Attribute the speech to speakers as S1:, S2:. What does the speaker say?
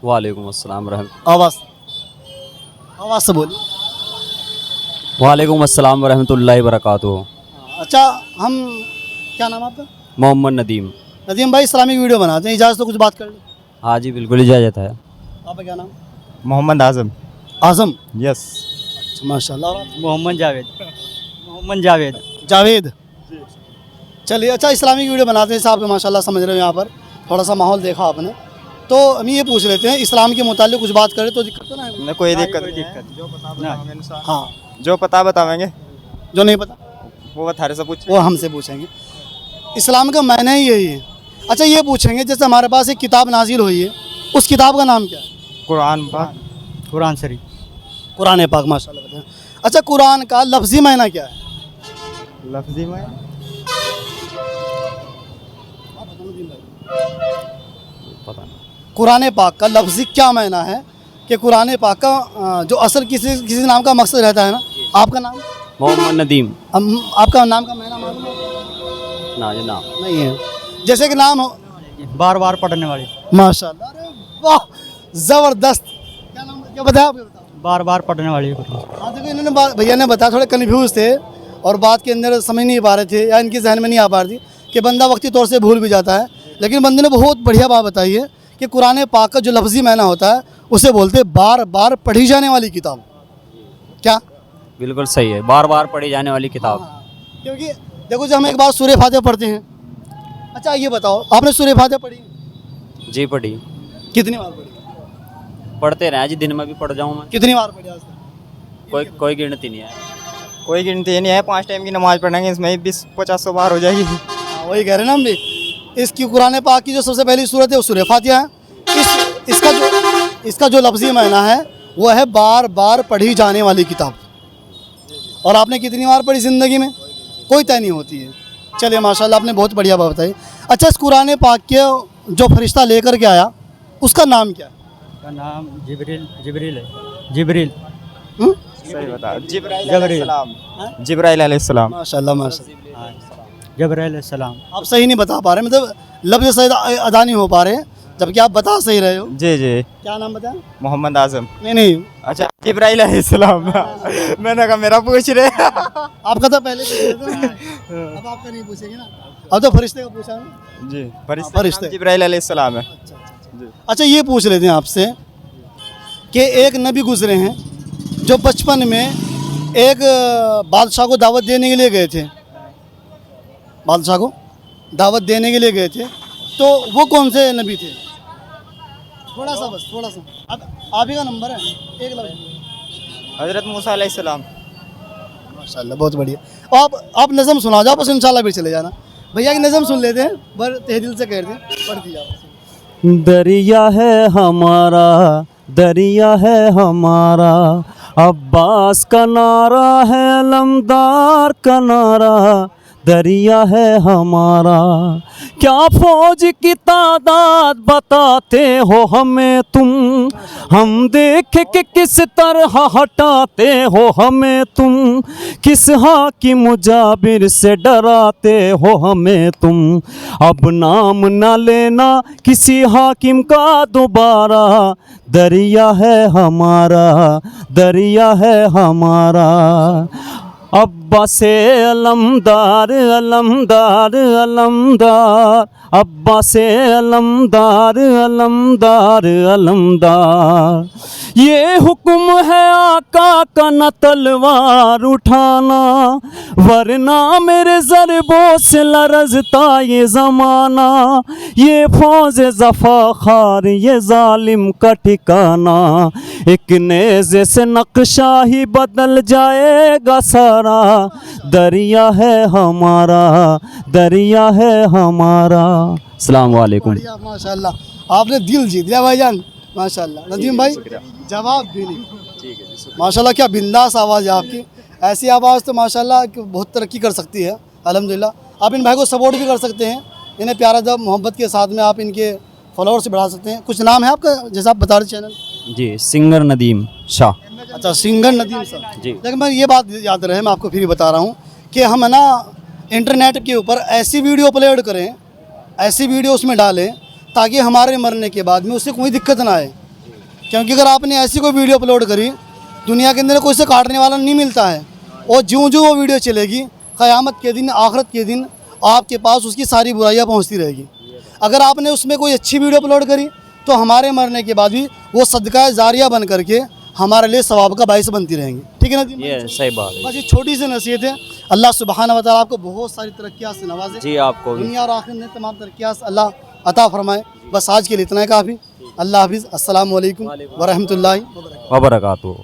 S1: वालेकुम अस्सलाम
S2: आवाज़ आवाज़ से बोलिए।
S1: वालेकुम अस्सलाम रहमतुल्लाहि वबरकातुहू।
S2: अच्छा, हम क्या नाम है आपका?
S1: मोहम्मद नदीम।
S2: नदीम भाई, इस्लामिक वीडियो बनाते हैं, इजाज़त तो कुछ बात कर लो।
S1: हाँ जी, बिल्कुल इजाज़त है।
S2: आपका क्या नाम?
S3: मोहम्मद आज़म।
S2: आज़म।
S3: यस।
S2: अच्छा, माशाल्लाह। और आप?
S4: मोहम्मद जावेद। मोहम्मद जावेद।
S2: जावेद। चलिए, अच्छा, इस्लामिक वीडियो बनाते हैं साहब के, माशाल्लाह समझ रहे हो, यहाँ पर थोड़ा सा माहौल देखा आपने, तो हम ये पूछ लेते हैं इस्लाम के मुताल्लिक़ कुछ बात करें तो दिक्कत तो ना है?
S3: न कोई दिक्कत
S4: कोई
S3: नहीं
S4: दिक्कत
S3: है। जो पता बतावेंगे
S2: हाँ,
S3: जो पता बतावेंगे
S2: जो नहीं पता
S3: वो बता से पूछ।
S2: वो हमसे पूछेंगे। इस्लाम का मायना ही यही है। अच्छा, ये पूछेंगे जैसे हमारे पास एक किताब नाजिल हुई है, उस किताब का नाम क्या है?
S3: कुरान पाक।
S4: कुरान शरीफ।
S2: कुरान पाक, माशाल्लाह बताएं। अच्छा, कुरान का लफ्ज़ी मायना क्या है?
S3: लफ्जी में
S1: पता नहीं।
S2: कुरान पाक का लफ्ज़ी क्या मायना है कि कुरान पाक का जो असल किसी किसी नाम का मकसद रहता है ना। आपका नाम?
S1: मोहम्मद नदीम।
S2: आपका नाम का मायना मालूम है?
S1: ना जी, नाम
S2: नहीं है। जैसे कि नाम हो,
S4: बार बार पढ़ने वाली।
S2: माशाल्लाह, अरे वाह, ज़बरदस्त। क्या नाम, क्या बताया आपने? बताओ।
S4: बार बार पढ़ने वाली।
S2: हाँ, देखो इन्होंने भैया ने बताया, थोड़े कन्फ्यूज़ थे और बात के अंदर समझ नहीं पा रहे थे या इनके जहन में नहीं आ पा रही थी कि बंदा वक्ती तौर से भूल भी जाता है, लेकिन बंदे ने बहुत बढ़िया बात बताई है कि कुरान पाक का जो लफ्ज़ी मायना होता है उसे बोलते हैं बार बार पढ़ी जाने वाली किताब। क्या?
S1: बिल्कुल सही है, बार बार पढ़ी जाने वाली किताब।
S2: क्योंकि देखो, जब हम एक बार सूरह फातिहा पढ़ते हैं। अच्छा, ये बताओ, आपने सूरह फातिहा पढ़ी?
S1: जी पढ़ी।
S2: कितनी बार पढ़ी?
S1: पढ़ते रहे जी, दिन में भी पढ़ जाऊँ मैं।
S2: कितनी बार पढ़ी आज तक?
S1: कोई गिनती नहीं है।
S3: कोई गिनती नहीं है। 5 टाइम की नमाज पढ़ेंगे इसमें 20-50 बार हो जाएगी।
S2: हाँ, वही कह रहे हैं ना हम भी। इसकी कुरान पाक की जो सबसे पहली सूरत है वो सूरह फातिहा है। इसका जो लफ्ज़ी मायना है वो है बार बार पढ़ी जाने वाली किताब। और आपने कितनी बार पढ़ी ज़िंदगी में? कोई तय नहीं होती है। चलिए, माशाल्लाह, आपने बहुत बढ़िया बात बताई। अच्छा, इस कुरान पाक के जो फरिश्ता लेकर के आया उसका नाम क्या है?
S4: का नाम जिब्रील है। जिब्रील।
S3: सही बता। जिब्राइल
S4: जिब्राइल।
S3: अलैहिस्सलाम। जिब्राइल अलैहिस्सलाम।
S2: माशाल्लाह, माशाल्लाह।
S4: जबरील सलाम।
S2: आप सही नहीं बता पा रहे, मतलब लफ्ज़ सही अदा नहीं हो पा रहे, जबकि आप बता सही रहे हो।
S3: जी जी।
S2: क्या नाम बताया?
S3: मोहम्मद आज़म।
S2: नहीं,
S3: अच्छा, जिब्राइल अलैहिस्सलाम। मैंने कहा मेरा पूछ रहे।
S2: आपका तो पहले पूछ रहे थे ना। अब आपका नहीं पूछेंगे ना, अब तो फरिश्ते का पूछा है ना।
S3: जी।
S2: फरिश्ते।
S3: जिब्राइल अलैहिस्सलाम है।
S2: अच्छा, ये पूछ लेते हैं आपसे कि एक नबी गुजरे हैं जो बचपन में एक बादशाह को दावत देने के लिए गए थे। बादशाह को दावत देने के लिए गए थे, तो वो कौन से नबी थे? थोड़ा सा, बस थोड़ा सा। अब आप ही का नंबर है, एक लफ्ज़।
S3: हज़रत मूसा अलैहिस्सलाम।
S2: माशाल्लाह, बहुत बढ़िया। आप नज़म सुना जाओ, बस इंशाल्लाह फिर चले जाना। भैया की नज़म सुन लेते हैं, बर तहदिल से कह रहे थे, पढ़ दी जाओ।
S1: दरिया है हमारा, दरिया है हमारा, अब्बास का नारा है, अलमदार का नारा, दरिया है हमारा। क्या फौज की तादाद बताते हो हमें तुम, हम देख के किस तरह हटाते हो हमें तुम, किस हाकिम मुजाबिर से डराते हो हमें तुम, अब नाम न लेना किसी हाकिम का दोबारा, दरिया है हमारा, दरिया है हमारा, अब्बा से अलमदार, अलमदार, अलमदार, अब्बा से अलमदार, अलमदार, अलमदार। ये हुक्म है आका का न तलवार उठाना, वरना मेरे ज़रबों से लरज़ता ये ज़माना, ये फौज ज़फ़ा खार ये ज़ालिम का ठिकाना, एक नेज़े से नक्शा ही बदल जाएगा सारा, दरिया है हमारा, दरिया है हमारा। अस्सलाम वालेकुम।
S2: बढ़िया, माशाल्लाह, आपने दिल जीत लिया भाईजान, माशाल्लाह। नदीम भाई, जवाब भी नहीं। माशाल्लाह, क्या बिंदास आवाज़ है आपकी। ऐसी आवाज़ तो माशाल्लाह बहुत तरक्की कर सकती है, अल्हम्दुलिल्लाह। आप इन भाई को सपोर्ट भी कर सकते हैं, इन्हें प्यारा जब मोहब्बत के साथ में आप इनके फॉलोअर्स बढ़ा सकते हैं। कुछ नाम है आपका, जैसा आप बता रहे चैनल?
S1: जी, सिंगर नदीम शाह।
S2: अच्छा, सिंगर नदीम साहब
S1: जी।
S2: लेकिन मैं ये बात याद रहे, मैं आपको फिर बता रहा हूँ कि हम है ना इंटरनेट के ऊपर ऐसी वीडियो अपलोड करें, ऐसी वीडियो उसमें डालें ताकि हमारे मरने के बाद में उससे कोई दिक्कत ना आए। क्योंकि अगर आपने ऐसी कोई वीडियो अपलोड करी, दुनिया के अंदर कोई से काटने वाला नहीं मिलता है, और ज्यों ज्यों वो वीडियो चलेगी क़यामत के दिन, आखिरत के दिन आपके पास उसकी सारी बुराइयाँ पहुँचती रहेगी। अगर आपने उसमें कोई अच्छी वीडियो अपलोड करी तो हमारे मरने के बाद भी वो सदका जारिया बन करके हमारे लिए सवाब का बाइस बनती रहेंगी। ठीक है ना जी?
S1: ये सही बात है।
S2: बस ये छोटी सी नसीहत है। अल्लाह सुब्हानहू व तआला आपको बहुत सारी तरक्कियात से नवाजे,
S1: जी आपको भी।
S2: दुनिया और आखिरत में तमाम तरक्कियात अल्लाह अता फरमाए। बस आज के लिए इतना ही काफ़ी। अल्लाह हाफिज़। अस्सलामु अलैकुम व रहमतुल्लाहि व बरकातहू।
S1: वबरकातुहू।